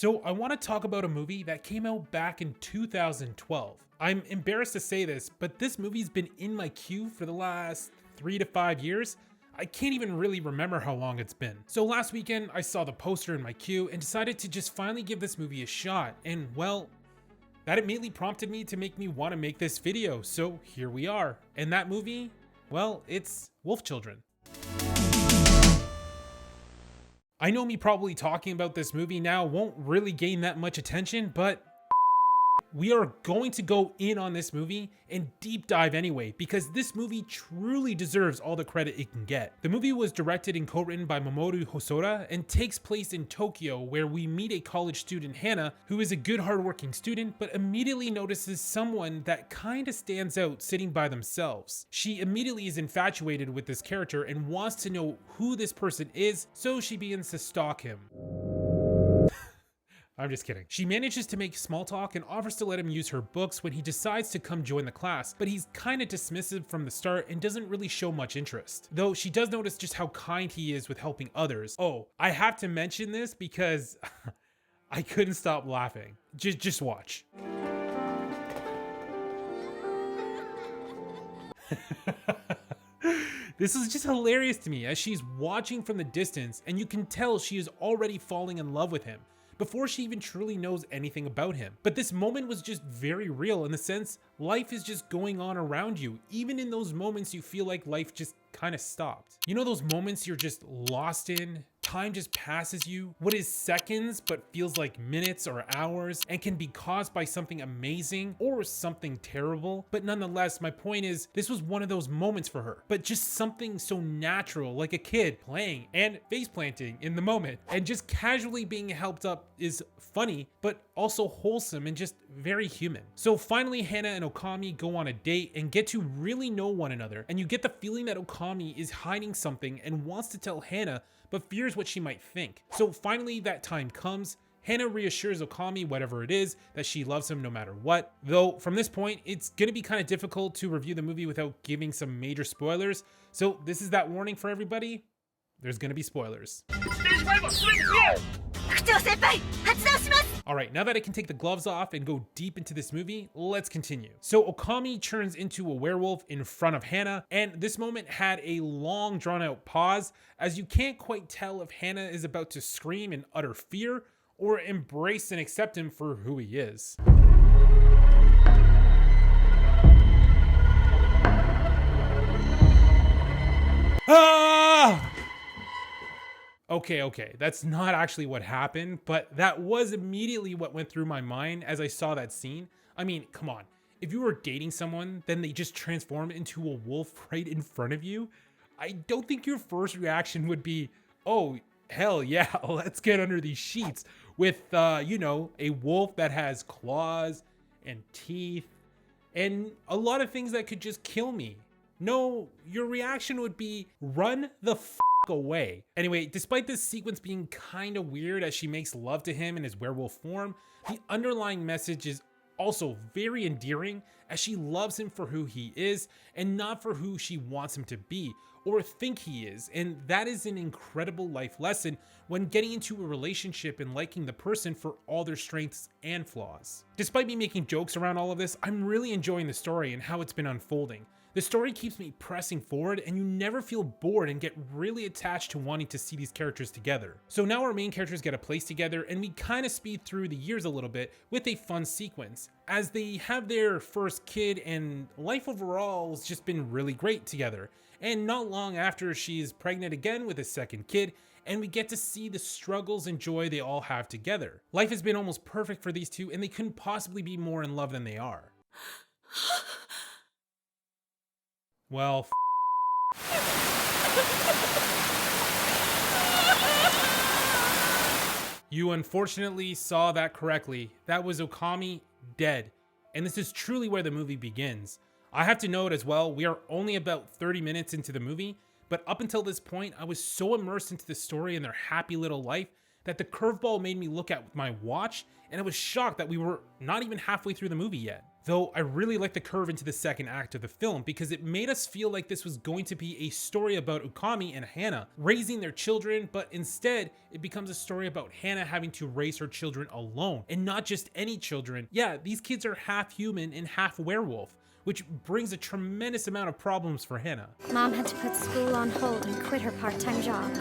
So I want to talk about a movie that came out back in 2012. I'm embarrassed to say this, but this movie's been in my queue for the last 3 to 5 years. I can't even really remember how long it's been. So last weekend, I saw the poster in my queue and decided to just finally give this movie a shot. And well, that immediately prompted me to make me want to make this video. So here we are. And that movie, well, it's Wolf Children. I know me probably talking about this movie now won't really gain that much attention, but we are going to go in on this movie and deep dive anyway, because this movie truly deserves all the credit it can get. The movie was directed and co-written by Mamoru Hosoda and takes place in Tokyo, where we meet a college student, Hana, who is a good hardworking student, but immediately notices someone that kinda stands out sitting by themselves. She immediately is infatuated with this character and wants to know who this person is, so she begins to stalk him. I'm just kidding. She manages to make small talk and offers to let him use her books when he decides to come join the class, but he's kind of dismissive from the start and doesn't really show much interest. Though she does notice just how kind he is with helping others. Oh, I have to mention this because I couldn't stop laughing. Just watch. This is just hilarious to me as she's watching from the distance and you can tell she is already falling in love with him before she even truly knows anything about him. But this moment was just very real in the sense life is just going on around you. Even in those moments you feel like life just kind of stopped. You know those moments you're just lost in? Time just passes you. What is seconds but feels like minutes or hours and can be caused by something amazing or something terrible. But nonetheless, my point is this was one of those moments for her, but just something so natural, like a kid playing and face planting in the moment, and just casually being helped up is funny, but also wholesome and just very human. So finally, Hana and Okami go on a date and get to really know one another, and you get the feeling that Okami is hiding something and wants to tell Hana, but fears what she might think. So finally that time comes. Hana reassures Okami, whatever it is, that she loves him no matter what. Though from this point, it's gonna be kind of difficult to review the movie without giving some major spoilers. So this is that warning for everybody. There's gonna be spoilers. Alright, now that I can take the gloves off and go deep into this movie, let's continue. So Okami turns into a werewolf in front of Hana, and this moment had a long drawn out pause, as you can't quite tell if Hana is about to scream in utter fear or embrace and accept him for who he is. Ah! Okay, that's not actually what happened, but that was immediately what went through my mind as I saw that scene. I mean, come on. If you were dating someone, then they just transform into a wolf right in front of you, I don't think your first reaction would be, oh, hell yeah, let's get under these sheets with, you know, a wolf that has claws and teeth and a lot of things that could just kill me. No, your reaction would be, run the away. Anyway, despite this sequence being kind of weird as she makes love to him in his werewolf form, the underlying message is also very endearing as she loves him for who he is and not for who she wants him to be or think he is. And that is an incredible life lesson when getting into a relationship and liking the person for all their strengths and flaws. Despite me making jokes around all of this, I'm really enjoying the story and how it's been unfolding. The story keeps me pressing forward and you never feel bored and get really attached to wanting to see these characters together. So now our main characters get a place together and we kind of speed through the years a little bit with a fun sequence as they have their first kid, and life overall has just been really great together. And not long after, she's pregnant again with a second kid, and we get to see the struggles and joy they all have together. Life has been almost perfect for these two and they couldn't possibly be more in love than they are. Well, you unfortunately saw that correctly. That was Okami dead. And this is truly where the movie begins. I have to note as well, we are only about 30 minutes into the movie, but up until this point, I was so immersed into the story and their happy little life that the curveball made me look at my watch, and I was shocked that we were not even halfway through the movie yet. Though I really like the curve into the second act of the film because it made us feel like this was going to be a story about Okami and Hana raising their children, but instead it becomes a story about Hana having to raise her children alone, and not just any children. Yeah, these kids are half human and half werewolf, which brings a tremendous amount of problems for Hana. Mom had to put school on hold and quit her part-time job.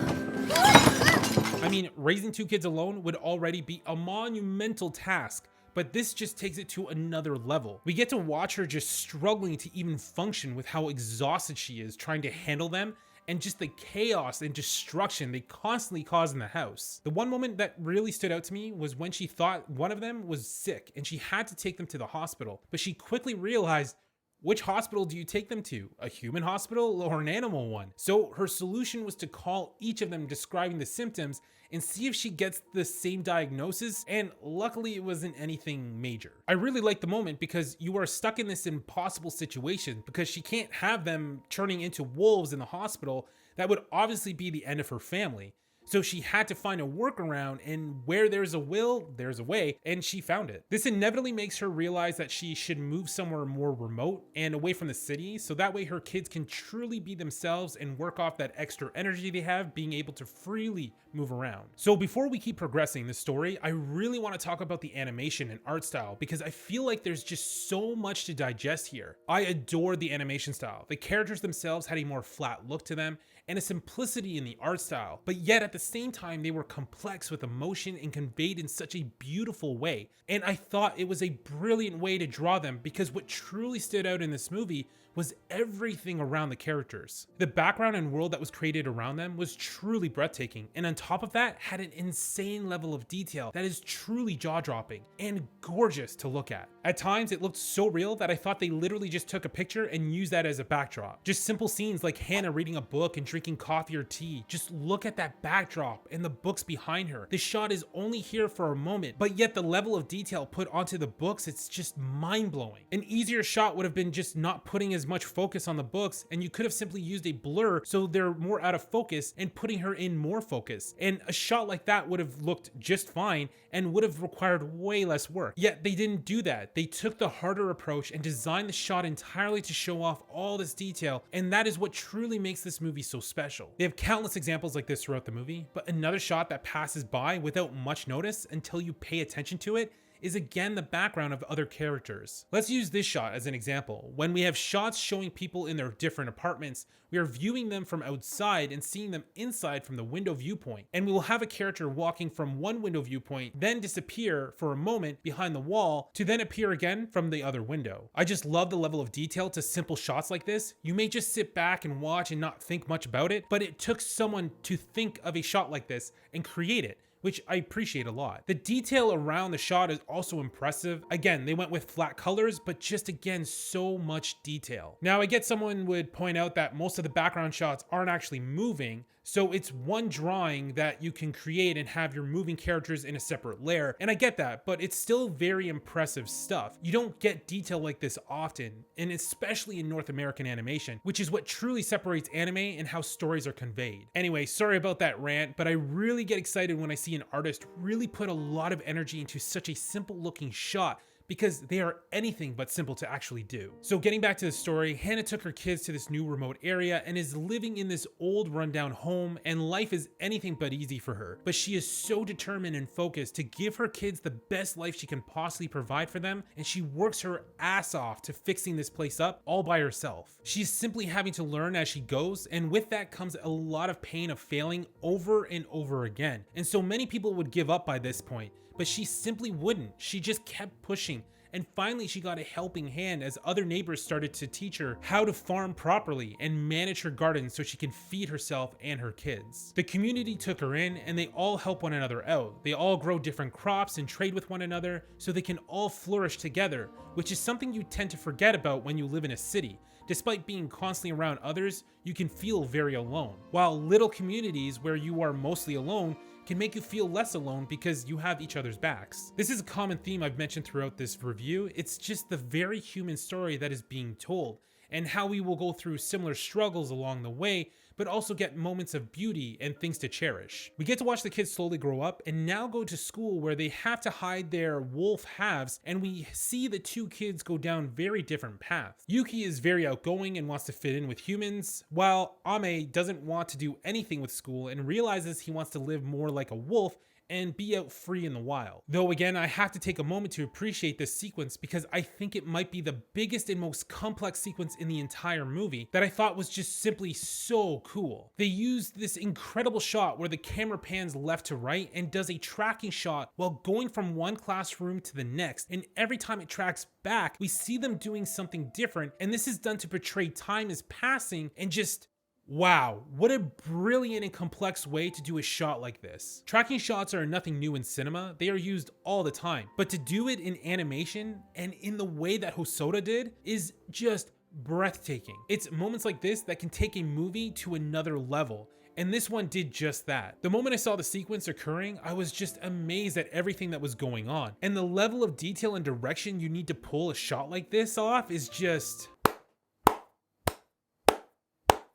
I mean, raising 2 kids alone would already be a monumental task, but this just takes it to another level. We get to watch her just struggling to even function with how exhausted she is trying to handle them, and just the chaos and destruction they constantly cause in the house. The one moment that really stood out to me was when she thought one of them was sick and she had to take them to the hospital, but she quickly realized, which hospital do you take them to? A human hospital or an animal one? So her solution was to call each of them describing the symptoms and see if she gets the same diagnosis, and luckily it wasn't anything major. I really like the moment because you are stuck in this impossible situation because she can't have them turning into wolves in the hospital. That would obviously be the end of her family. So she had to find a workaround, and where there's a will, there's a way, and she found it. This inevitably makes her realize that she should move somewhere more remote and away from the city, so that way her kids can truly be themselves and work off that extra energy they have being able to freely move around. So before we keep progressing the story, I really want to talk about the animation and art style because I feel like there's just so much to digest here. I adore the animation style. The characters themselves had a more flat look to them and a simplicity in the art style, but yet at the same time they were complex with emotion and conveyed in such a beautiful way. And I thought it was a brilliant way to draw them because what truly stood out in this movie was everything around the characters. The background and world that was created around them was truly breathtaking, and on top of that had an insane level of detail that is truly jaw-dropping and gorgeous to look at. At times it looked so real that I thought they literally just took a picture and used that as a backdrop. Just simple scenes like Hana reading a book and drinking coffee or tea. Just look at that backdrop and the books behind her. This shot is only here for a moment, but yet the level of detail put onto the books, it's just mind-blowing. An easier shot would have been just not putting as much focus on the books, and you could have simply used a blur so they're more out of focus and putting her in more focus. And a shot like that would have looked just fine and would have required way less work. Yet they didn't do that. They took the harder approach and designed the shot entirely to show off all this detail, and that is what truly makes this movie so special. They have countless examples like this throughout the movie, but another shot that passes by without much notice until you pay attention to it is again the background of other characters. Let's use this shot as an example. When we have shots showing people in their different apartments, we are viewing them from outside and seeing them inside from the window viewpoint. And we will have a character walking from one window viewpoint, then disappear for a moment behind the wall to then appear again from the other window. I just love the level of detail to simple shots like this. You may just sit back and watch and not think much about it, but it took someone to think of a shot like this and create it, which I appreciate a lot. The detail around the shot is also impressive. Again, they went with flat colors, but just again, so much detail. Now, I get someone would point out that most of the background shots aren't actually moving, so it's one drawing that you can create and have your moving characters in a separate layer, and I get that, but it's still very impressive stuff. You don't get detail like this often, and especially in North American animation, which is what truly separates anime and how stories are conveyed. Anyway, sorry about that rant, but I really get excited when I see an artist really put a lot of energy into such a simple looking shot, because they are anything but simple to actually do. So getting back to the story, Hana took her kids to this new remote area and is living in this old rundown home, and life is anything but easy for her. But she is so determined and focused to give her kids the best life she can possibly provide for them, and she works her ass off to fixing this place up all by herself. She's simply having to learn as she goes, and with that comes a lot of pain of failing over and over again. And so many people would give up by this point, but she simply wouldn't. She just kept pushing, and finally she got a helping hand as other neighbors started to teach her how to farm properly and manage her garden so she can feed herself and her kids. The community took her in, and they all help one another out. They all grow different crops and trade with one another so they can all flourish together, which is something you tend to forget about when you live in a city. Despite being constantly around others, you can feel very alone. While little communities where you are mostly alone can make you feel less alone because you have each other's backs. This is a common theme I've mentioned throughout this review. It's just the very human story that is being told. and how we will go through similar struggles along the way, but also get moments of beauty and things to cherish. We get to watch the kids slowly grow up and now go to school where they have to hide their wolf halves, and we see the two kids go down very different paths. Yuki is very outgoing and wants to fit in with humans, while Ame doesn't want to do anything with school and realizes he wants to live more like a wolf and be out free in the wild. Though again, I have to take a moment to appreciate this sequence because I think it might be the biggest and most complex sequence in the entire movie that I thought was just simply so cool. They used this incredible shot where the camera pans left to right and does a tracking shot while going from one classroom to the next, and every time it tracks back, we see them doing something different, and this is done to portray time is passing and just wow, what a brilliant and complex way to do a shot like this. Tracking shots are nothing new in cinema, they are used all the time, but to do it in animation and in the way that Hosoda did is just breathtaking. It's moments like this that can take a movie to another level, and this one did just that. The moment I saw the sequence occurring, I was just amazed at everything that was going on, and the level of detail and direction you need to pull a shot like this off is just...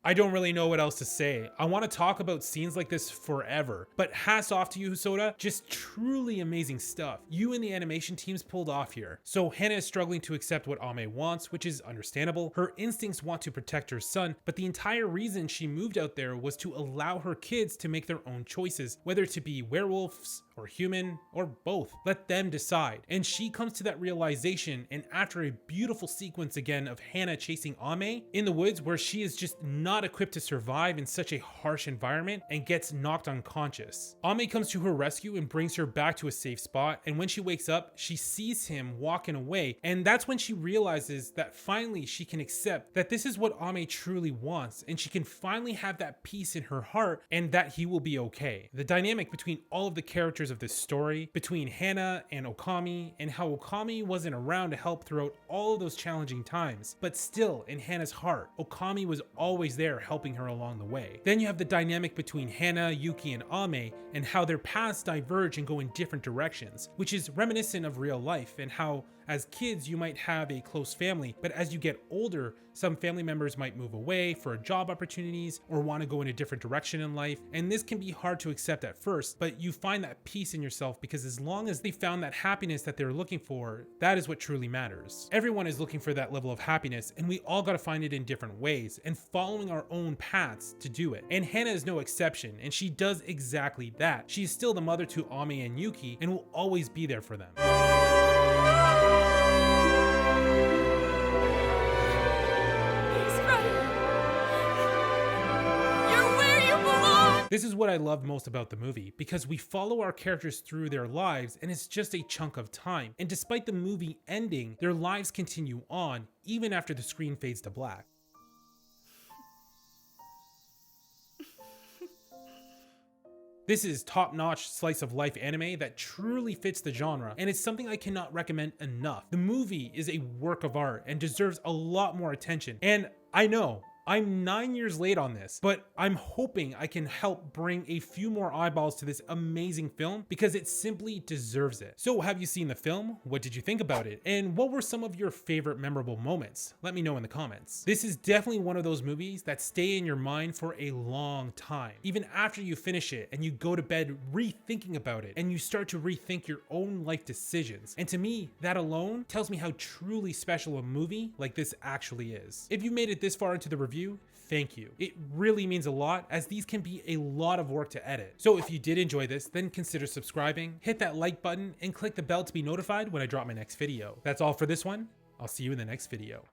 I don't really know what else to say. I want to talk about scenes like this forever, but hats off to you, Hosoda. Just truly amazing stuff you and the animation teams pulled off here. So Hana is struggling to accept what Ame wants, which is understandable. Her instincts want to protect her son, but the entire reason she moved out there was to allow her kids to make their own choices, whether to be werewolves or human or both. Let them decide. And she comes to that realization, and after a beautiful sequence again of Hana chasing Ame in the woods where she is just not equipped to survive in such a harsh environment and gets knocked unconscious. Ame comes to her rescue and brings her back to a safe spot, and when she wakes up, she sees him walking away, and that's when she realizes that finally she can accept that this is what Ame truly wants, and she can finally have that peace in her heart and that he will be okay. The dynamic between all of the characters of this story, between Hana and Okami, and how Okami wasn't around to help throughout all of those challenging times, but still in Hana's heart, Okami was always there helping her along the way. Then you have the dynamic between Hana, Yuki, and Ame, and how their paths diverge and go in different directions, which is reminiscent of real life, and how as kids you might have a close family, but as you get older, some family members might move away for job opportunities or want to go in a different direction in life, and this can be hard to accept at first, but you find that peace in yourself because as long as they found that happiness that they're looking for, that is what truly matters. Everyone is looking for that level of happiness, and we all gotta find it in different ways and following our own paths to do it. And Hana is no exception, and she does exactly that. She is still the mother to Ame and Yuki and will always be there for them. This is what I love most about the movie, because we follow our characters through their lives and it's just a chunk of time. And despite the movie ending, their lives continue on even after the screen fades to black. This is top-notch slice of life anime that truly fits the genre, and it's something I cannot recommend enough. The movie is a work of art and deserves a lot more attention. And I know, I'm 9 years late on this, but I'm hoping I can help bring a few more eyeballs to this amazing film because it simply deserves it. So have you seen the film? What did you think about it? And what were some of your favorite memorable moments? Let me know in the comments. This is definitely one of those movies that stay in your mind for a long time. Even after you finish it and you go to bed rethinking about it and you start to rethink your own life decisions. And to me, that alone tells me how truly special a movie like this actually is. If you made it this far into the review, thank you. It really means a lot as these can be a lot of work to edit. So if you did enjoy this, then consider subscribing, hit that like button, and click the bell to be notified when I drop my next video. That's all for this one. I'll see you in the next video.